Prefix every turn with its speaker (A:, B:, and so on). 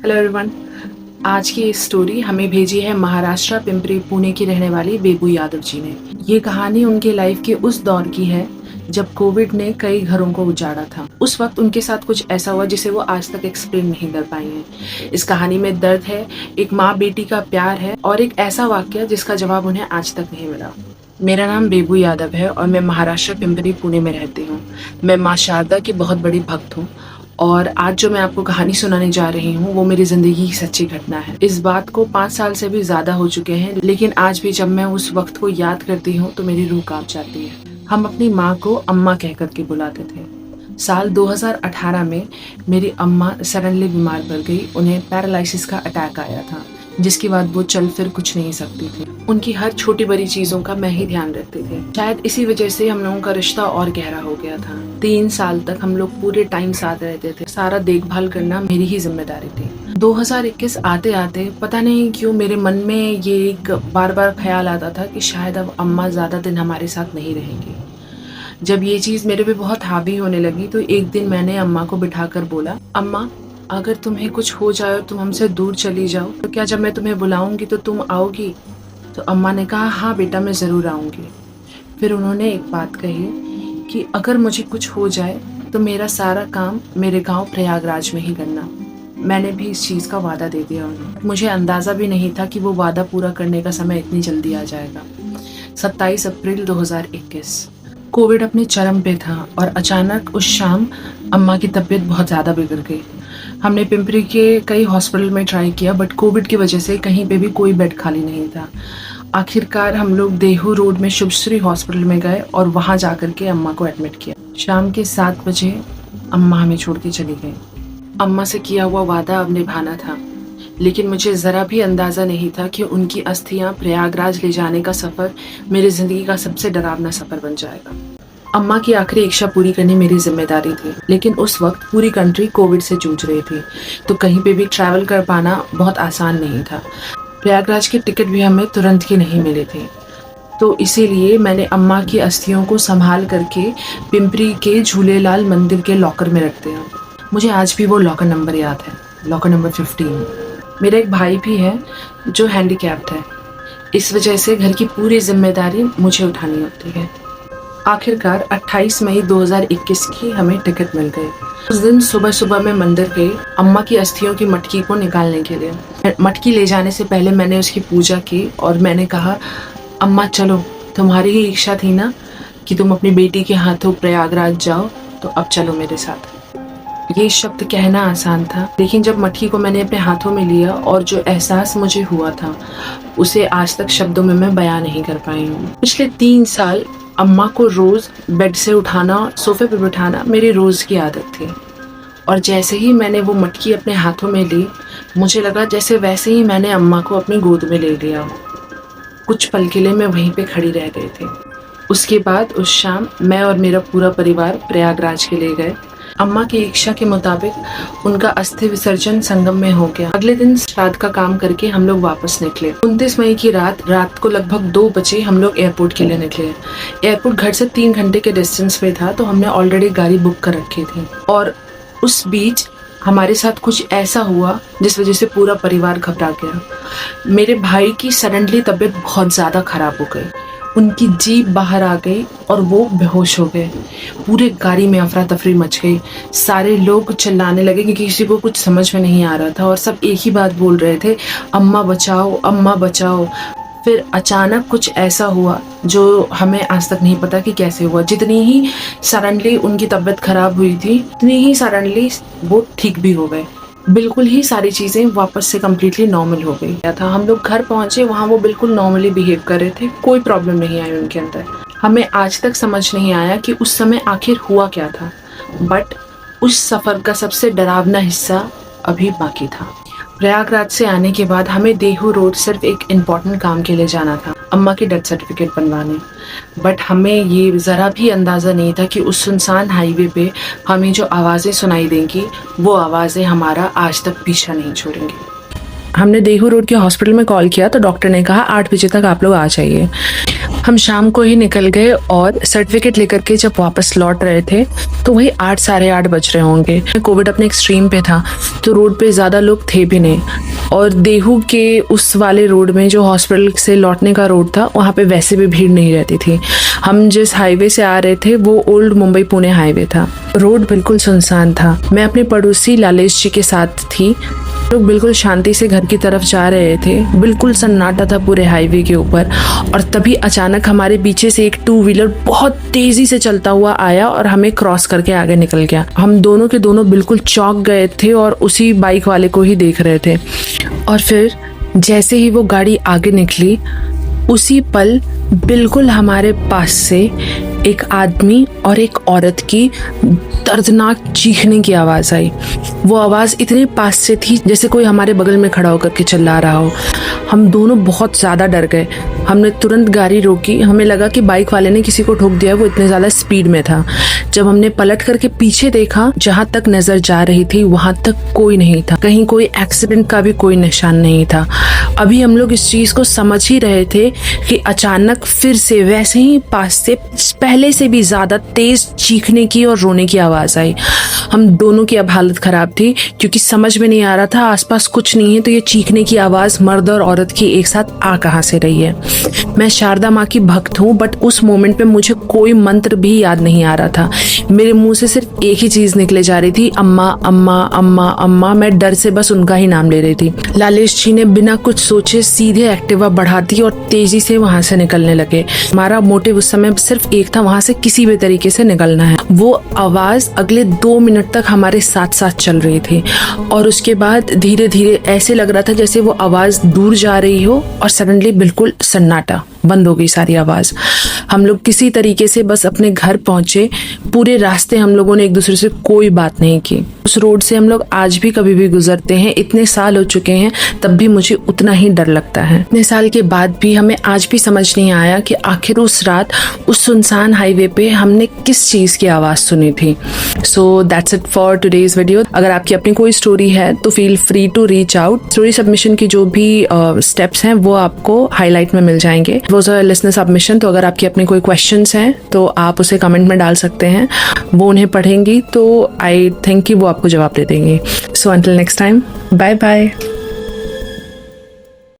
A: Hello everyone. आज की इस स्टोरी हमें भेजी है महाराष्ट्र पिंपरी पुणे की रहने वाली बेबू यादव जी ने। ये कहानी उनके लाइफ के उस दौर की है जब कोविड ने कई घरों को उजाड़ा था। उस वक्त उनके साथ कुछ ऐसा हुआ जिसे वो आज तक एक्सप्लेन नहीं कर पाई हैं। इस कहानी में दर्द है, एक माँ बेटी का प्यार है और एक ऐसा वाक्य जिसका जवाब उन्हें आज तक नहीं मिला। मेरा नाम बेबू यादव है और मैं महाराष्ट्र पिंपरी पुणे में रहती हूँ। मैं माँ शारदा की बहुत बड़ी भक्त हूँ और आज जो मैं आपको कहानी सुनाने जा रही हूँ वो मेरी जिंदगी की सच्ची घटना है। इस बात को 5 साल से भी ज्यादा हो चुके हैं, लेकिन आज भी जब मैं उस वक्त को याद करती हूँ तो मेरी रूह कांप जाती है। हम अपनी माँ को अम्मा कह करके बुलाते थे। साल 2018 में मेरी अम्मा सडनली बीमार पड़ गई। उन्हें पैरालिसिस का अटैक आया था, जिसके बाद वो चल फिर कुछ नहीं सकती थी। उनकी हर छोटी बड़ी चीजों का मैं ही ध्यान रखती थी। शायद इसी वजह से हम लोगों का रिश्ता और गहरा हो गया था। 3 साल तक हम लोग पूरे टाइम साथ रहते थे। सारा देखभाल करना मेरी ही जिम्मेदारी थी। 2021 आते आते पता नहीं क्यों मेरे मन में ये एक बार बार ख्याल आता था कि शायद अब अम्मा ज्यादा दिन हमारे साथ नहीं रहेंगी। जब ये चीज मेरे पे बहुत हावी होने लगी तो एक दिन मैंने अम्मा को बिठाकर बोला, अम्मा अगर तुम्हें कुछ हो जाए और तुम हमसे दूर चली जाओ तो क्या जब मैं तुम्हें बुलाऊंगी तो तुम आओगी? तो अम्मा ने कहा, हाँ बेटा मैं ज़रूर आऊँगी। फिर उन्होंने एक बात कही कि अगर मुझे कुछ हो जाए तो मेरा सारा काम मेरे गांव प्रयागराज में ही करना। मैंने भी इस चीज़ का वादा दे दिया उन्हें। मुझे अंदाज़ा भी नहीं था कि वो वादा पूरा करने का समय इतनी जल्दी आ जाएगा। 27 अप्रैल 2021 कोविड अपने चरम पे था और अचानक उस शाम अम्मा की तबीयत बहुत ज़्यादा बिगड़ गई। हमने पिंपरी के कई हॉस्पिटल में ट्राई किया, बट कोविड की वजह से कहीं पे भी कोई बेड खाली नहीं था। आखिरकार हम लोग देहू रोड में शुभश्री हॉस्पिटल में गए और वहां जाकर के अम्मा को एडमिट किया। शाम के 7 बजे अम्मा हमें छोड़ के चली गई। अम्मा से किया हुआ वादा अब निभाना था, लेकिन मुझे ज़रा भी अंदाज़ा नहीं था कि उनकी अस्थियां प्रयागराज ले जाने का सफ़र मेरी ज़िंदगी का सबसे डरावना सफ़र बन जाएगा। अम्मा की आखिरी इच्छा पूरी करनी मेरी जिम्मेदारी थी, लेकिन उस वक्त पूरी कंट्री कोविड से जूझ रही थी, तो कहीं पे भी ट्रैवल कर पाना बहुत आसान नहीं था। प्रयागराज के टिकट भी हमें तुरंत ही नहीं मिले थे, तो इसीलिए मैंने अम्मा की अस्थियों को संभाल करके पिंपरी के झूलेलाल मंदिर के लॉकर में रख दिया। मुझे आज भी वो लॉकर नंबर याद है, लॉकर नंबर 15। मेरा एक भाई भी है जो हैंडीकैप्ड है, इस वजह से घर की पूरी जिम्मेदारी मुझे उठानी होती है। आखिरकार 28 मई 2021 की हमें टिकट मिल गई। उस दिन सुबह सुबह मैं मंदिर गई अम्मा की अस्थियों की मटकी को निकालने के लिए। मटकी ले जाने से पहले मैंने उसकी पूजा की और मैंने कहा, अम्मा चलो, तुम्हारी ही इच्छा थी ना कि तुम अपनी बेटी के हाथों प्रयागराज जाओ, तो अब चलो मेरे साथ। ये शब्द कहना आसान था, लेकिन जब मटकी को मैंने अपने हाथों में लिया और जो एहसास मुझे हुआ था उसे आज तक शब्दों में मैं बयां नहीं कर पाई हूँ। पिछले 3 साल अम्मा को रोज बेड से उठाना, सोफे पर बिठाना मेरी रोज की आदत थी, और जैसे ही मैंने वो मटकी अपने हाथों में ली, मुझे लगा जैसे वैसे ही मैंने अम्मा को अपनी गोद में ले लिया। कुछ पल के लिए मैं वहीं पे खड़ी रह गई थी। उसके बाद उस शाम मैं और मेरा पूरा परिवार प्रयागराज के लिए गए। अम्मा की इच्छा के मुताबिक उनका अस्थि विसर्जन संगम में हो गया। अगले दिन श्राद्ध का काम करके हम लोग वापस निकले। 29 मई की रात को लगभग 2 बजे हम लोग एयरपोर्ट के लिए निकले। एयरपोर्ट घर से 3 घंटे के डिस्टेंस पे था, तो हमने ऑलरेडी गाड़ी बुक कर रखी थी। और उस बीच हमारे साथ कुछ ऐसा हुआ जिस वजह से पूरा परिवार घबरा गया। मेरे भाई की सडनली तबीयत बहुत ज्यादा खराब हो गई। उनकी जीभ बाहर आ गई और वो बेहोश हो गए। पूरे गाड़ी में अफरा तफरी मच गई। सारे लोग चिल्लाने लगे कि किसी को कुछ समझ में नहीं आ रहा था और सब एक ही बात बोल रहे थे, अम्मा बचाओ, अम्मा बचाओ। फिर अचानक कुछ ऐसा हुआ जो हमें आज तक नहीं पता कि कैसे हुआ। जितनी ही सडनली उनकी तबीयत खराब हुई थी, उतनी ही सडनली वो ठीक भी हो गए। बिल्कुल ही सारी चीज़ें वापस से कम्प्लीटली नॉर्मल हो गई था। हम लोग घर पहुंचे, वहाँ वो बिल्कुल नॉर्मली बिहेव कर रहे थे, कोई प्रॉब्लम नहीं आई उनके अंदर। हमें आज तक समझ नहीं आया कि उस समय आखिर हुआ क्या था, बट उस सफ़र का सबसे डरावना हिस्सा अभी बाकी था। प्रयागराज से आने के बाद हमें देहू रोड सिर्फ एक इम्पॉर्टेंट काम के लिए जाना था, अम्मा की डेथ सर्टिफिकेट बनवाने। बट हमें ये ज़रा भी अंदाज़ा नहीं था कि उस सुनसान हाईवे पे हमें जो आवाज़ें सुनाई देंगी वो आवाज़ें हमारा आज तक पीछा नहीं छोड़ेंगी। हमने देहू रोड के हॉस्पिटल में कॉल किया तो डॉक्टर ने कहा 8 बजे तक आप लोग आ जाइए। हम शाम को ही निकल गए और सर्टिफिकेट लेकर के जब वापस लौट रहे थे तो वही 8 साढ़े 8 बज रहे होंगे। कोविड अपने एक्सट्रीम पे था तो रोड पे ज़्यादा लोग थे भी नहीं, और देहू के उस वाले रोड में जो हॉस्पिटल से लौटने का रोड था वहाँ पे वैसे भी भीड़ नहीं रहती थी। हम जिस हाईवे से आ रहे थे वो ओल्ड मुंबई पुणे हाईवे था। रोड बिल्कुल सुनसान था। मैं अपने पड़ोसी लालेश जी के साथ थी। लोग बिल्कुल शांति से घर की तरफ जा रहे थे। बिल्कुल सन्नाटा था पूरे हाईवे के ऊपर, और तभी अचानक हमारे पीछे से एक 2 व्हीलर बहुत तेजी से चलता हुआ आया और हमें क्रॉस करके आगे निकल गया। हम दोनों के दोनों बिल्कुल चौंक गए थे और उसी बाइक वाले को ही देख रहे थे। और फिर जैसे ही वो गाड़ी आगे निकली उसी पल बिल्कुल हमारे पास से एक आदमी और एक औरत की दर्दनाक चीखने की आवाज़ आई। वो आवाज़ इतने पास से थी जैसे कोई हमारे बगल में खड़ा होकर के चिल्ला रहा हो। हम दोनों बहुत ज़्यादा डर गए। हमने तुरंत गाड़ी रोकी। हमें लगा कि बाइक वाले ने किसी को ठोक दिया, वो इतने ज़्यादा स्पीड में था। जब हमने पलट करके पीछे देखा, जहाँ तक नज़र जा रही थी वहाँ तक कोई नहीं था। कहीं कोई एक्सीडेंट का भी कोई निशान नहीं था। अभी हम लोग इस चीज़ को समझ ही रहे थे कि अचानक फिर से वैसे ही पास से पहले से भी ज़्यादा तेज़ चीखने की और रोने की आवाज़ आई। हम दोनों की अब हालत ख़राब थी क्योंकि समझ में नहीं आ रहा था आसपास कुछ नहीं है तो ये चीखने की आवाज़ मर्द और औरत की एक साथ आ कहाँ से रही है। मैं शारदा माँ की भक्त हूँ, बट उस मोमेंट पे मुझे कोई मंत्र भी याद नहीं आ रहा था। मेरे मुंह से सिर्फ एक ही चीज़ निकले जा रही थी, अम्मा अम्मा अम्मा अम्मा। मैं डर से बस उनका ही नाम ले रही थी। लालेश जी ने बिना कुछ सोचे सीधे एक्टिवा बढ़ा दी और तेजी से वहाँ से निकलने लगे। हमारा मोटिव उस समय सिर्फ एक था, वहाँ से किसी भी तरीके से निकलना है। वो आवाज़ अगले 2 मिनट तक हमारे साथ साथ चल रही थी, और उसके बाद धीरे धीरे ऐसे लग रहा था जैसे वो आवाज़ दूर जा रही हो और सडनली बिल्कुल सन्नाटा, बंद हो गई सारी आवाज़। हम लोग किसी तरीके से बस अपने घर पहुंचे। पूरे रास्ते हम लोगों ने एक दूसरे से कोई बात नहीं की। उस रोड से हम लोग आज भी कभी भी गुजरते हैं। इतने साल हो चुके हैं तब भी मुझे उतना ही डर लगता है। इतने साल के बाद भी हमें आज भी समझ नहीं आया कि आखिर उस रात उस सुनसान हाईवे पे हमने किस चीज़ की आवाज़ सुनी थी। So that's it for today's video. अगर आपकी अपनी कोई स्टोरी है तो feel free to reach out. Story submission की जो भी स्टेप्स हैं वो आपको हाईलाइट में मिल जाएंगे। वो लिसनर सबमिशन, तो अगर आपकी अपनी कोई क्वेश्चंस हैं तो आप उसे कमेंट में डाल सकते हैं। वो उन्हें पढ़ेंगी तो आई थिंक कि वो आपको जवाब दे देंगी। So until next time, bye bye.